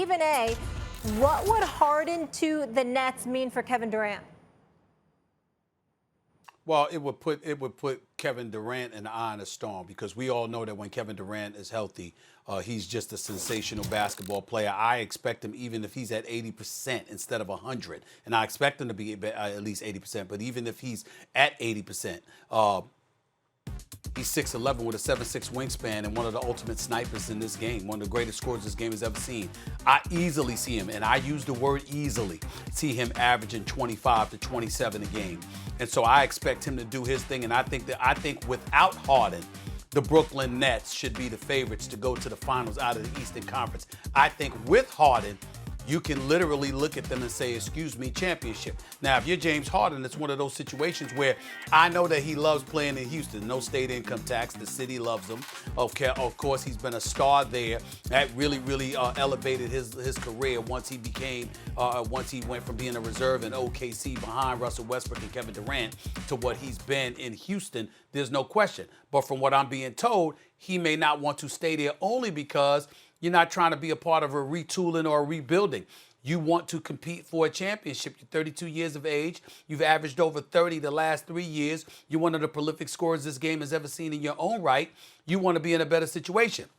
Stephen A., what would Harden to the Nets mean for Kevin Durant? Well, it would put Kevin Durant in the eye of the storm, because we all know that when Kevin Durant is healthy, he's just a sensational basketball player. I expect him, even if he's at 80% instead of 100, and I expect him to be at least 80%. But even if he's at 80%, he's 6'11" with a 7'6" wingspan and one of the ultimate snipers in this game, one of the greatest scorers this game has ever seen. I easily see him, and I use the word easily, see him averaging 25 to 27 a game. And so I expect him to do his thing, and I think without Harden, the Brooklyn Nets should be the favorites to go to the finals out of the Eastern Conference. I think with Harden, you can literally look at them and say, excuse me, championship. Now, if you're James Harden, it's one of those situations where I know that he loves playing in Houston. No state income tax. The city loves him. Okay, of course, he's been a star there. That really elevated his career once he went from being a reserve in OKC behind Russell Westbrook and Kevin Durant to what he's been in Houston. There's no question. But from what I'm being told, he may not want to stay there only because you're not trying to be a part of a retooling or a rebuilding. You want to compete for a championship. You're 32 years of age. You've averaged over 30 the last 3 years. You're one of the prolific scorers this game has ever seen in your own right. You want to be in a better situation.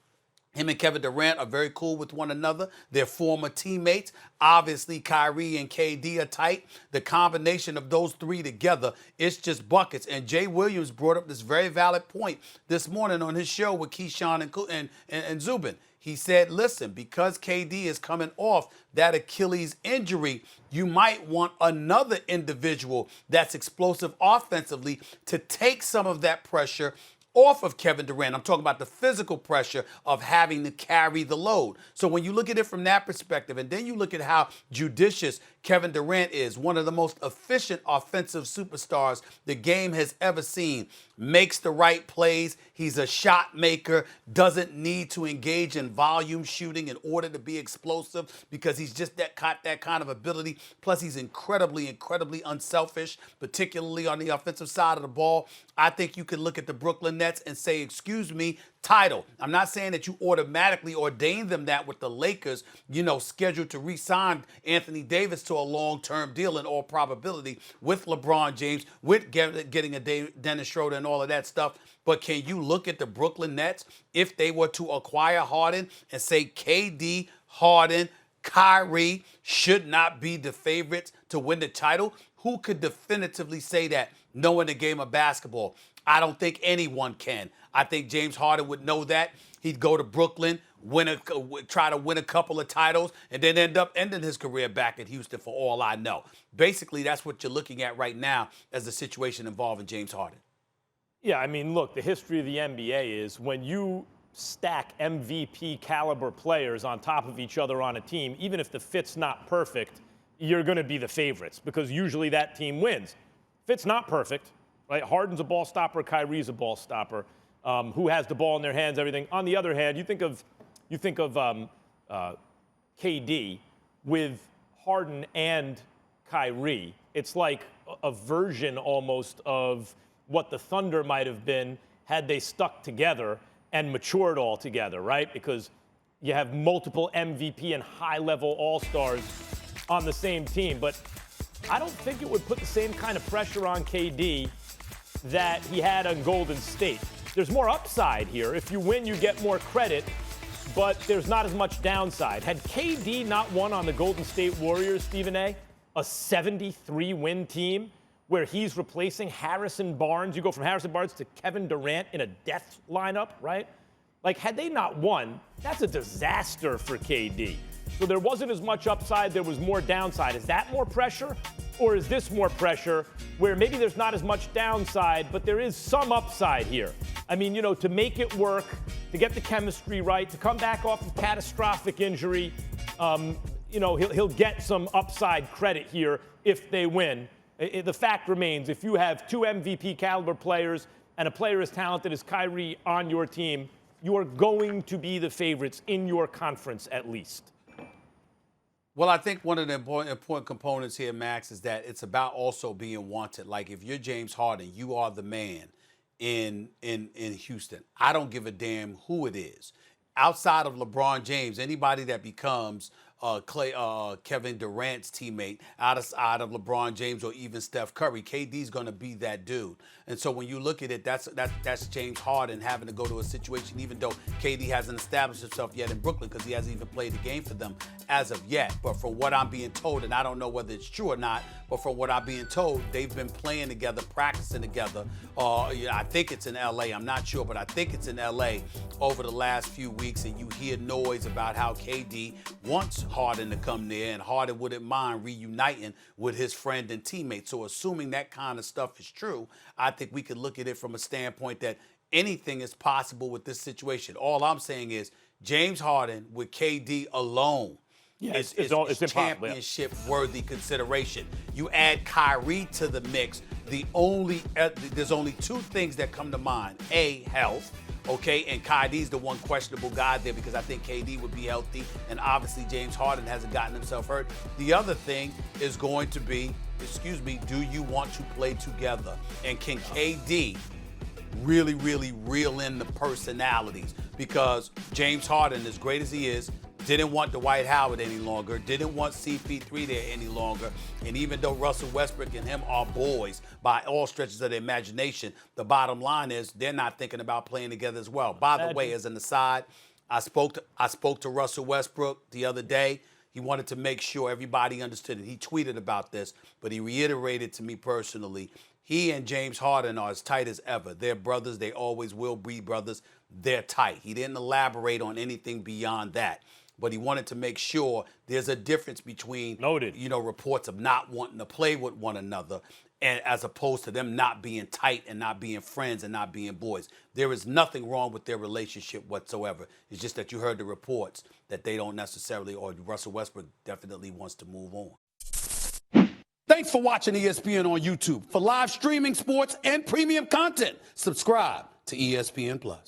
Him and Kevin Durant are very cool with one another. They're former teammates. Obviously, Kyrie and KD are tight. The combination of those three together, it's just buckets. And Jay Williams brought up this very valid point this morning on his show with Keyshawn and Zubin. He said, listen, because KD is coming off that Achilles injury, you might want another individual that's explosive offensively to take some of that pressure off of Kevin Durant. I'm talking about the physical pressure of having to carry the load. So when you look at it from that perspective, and then you look at how judicious Kevin Durant is, one of the most efficient offensive superstars the game has ever seen, makes the right plays. He's a shot maker, doesn't need to engage in volume shooting in order to be explosive because he's just that kind of ability. Plus, he's incredibly unselfish, particularly on the offensive side of the ball. I think you can look at the Brooklyn Nets and say, excuse me, title. I'm not saying that you automatically ordain them that with the Lakers, scheduled to re-sign Anthony Davis to a long-term deal in all probability with LeBron James, with getting a Dennis Schroeder and all of that stuff. But can you look at the Brooklyn Nets if they were to acquire Harden and say KD, Harden, Kyrie should not be the favorites to win the title? Who could definitively say that knowing the game of basketball? I don't think anyone can. I think James Harden would know that. He'd go to Brooklyn, try to win a couple of titles, and then end up ending his career back in Houston for all I know. Basically, that's what you're looking at right now as the situation involving James Harden. Yeah, I mean, look, the history of the NBA is when you stack MVP caliber players on top of each other on a team, even if the fit's not perfect, you're going to be the favorites because usually that team wins. Fit's not perfect, right? Harden's a ball stopper, Kyrie's a ball stopper. Who has the ball in their hands, everything. On the other hand, you think of KD with Harden and Kyrie. It's like a version almost of what the Thunder might have been had they stuck together and matured all together, right? Because you have multiple MVP and high-level all-stars on the same team. But I don't think it would put the same kind of pressure on KD that he had on Golden State. There's more upside here. If you win, you get more credit, but there's not as much downside. Had KD not won on the Golden State Warriors, Stephen A., a 73-win team where he's replacing Harrison Barnes. You go from Harrison Barnes to Kevin Durant in a death lineup, right? Like, had they not won, that's a disaster for KD. So there wasn't as much upside. There was more downside. Is that more pressure? Or is this more pressure where maybe there's not as much downside, but there is some upside here? I mean, to make it work, to get the chemistry right, to come back off of catastrophic injury, he'll get some upside credit here if they win. The fact remains, if you have two MVP caliber players and a player as talented as Kyrie on your team, you are going to be the favorites in your conference at least. Well, I think one of the important components here, Max, is that it's about also being wanted. Like, if you're James Harden, you are the man in Houston. I don't give a damn who it is. Outside of LeBron James, anybody that becomes Kevin Durant's teammate out of LeBron James or even Steph Curry. KD's going to be that dude. And so when you look at it, that's James Harden having to go to a situation, even though KD hasn't established himself yet in Brooklyn because he hasn't even played the game for them as of yet. But from what I'm being told, and I don't know whether it's true or not, but from what I'm being told, they've been playing together, practicing together. I think it's in LA. I'm not sure, but I think it's in LA over the last few weeks. And you hear noise about how KD wants Harden to come there, and Harden wouldn't mind reuniting with his friend and teammate. So assuming that kind of stuff is true, I think we could look at it from a standpoint that anything is possible with this situation. All I'm saying is James Harden with KD alone. Yeah, It's championship-worthy consideration. You add Kyrie to the mix. There's only two things that come to mind. A, health, okay? And Kyrie's the one questionable guy there because I think KD would be healthy, and obviously James Harden hasn't gotten himself hurt. The other thing is going to be, do you want to play together? And can KD really, really reel in the personalities? Because James Harden, as great as he is, didn't want Dwight Howard any longer, didn't want CP3 there any longer. And even though Russell Westbrook and him are boys by all stretches of the imagination, the bottom line is they're not thinking about playing together as well. By the way, as an aside, I spoke to Russell Westbrook the other day. He wanted to make sure everybody understood it. He tweeted about this, but he reiterated to me personally, he and James Harden are as tight as ever. They're brothers. They always will be brothers. They're tight. He didn't elaborate on anything beyond that. But he wanted to make sure there's a difference between, reports of not wanting to play with one another and as opposed to them not being tight and not being friends and not being boys. There is nothing wrong with their relationship whatsoever. It's just that you heard the reports that they don't necessarily, or Russell Westbrook definitely wants to move on. Thanks for watching ESPN on YouTube. For live streaming, sports, and premium content, subscribe to ESPN+.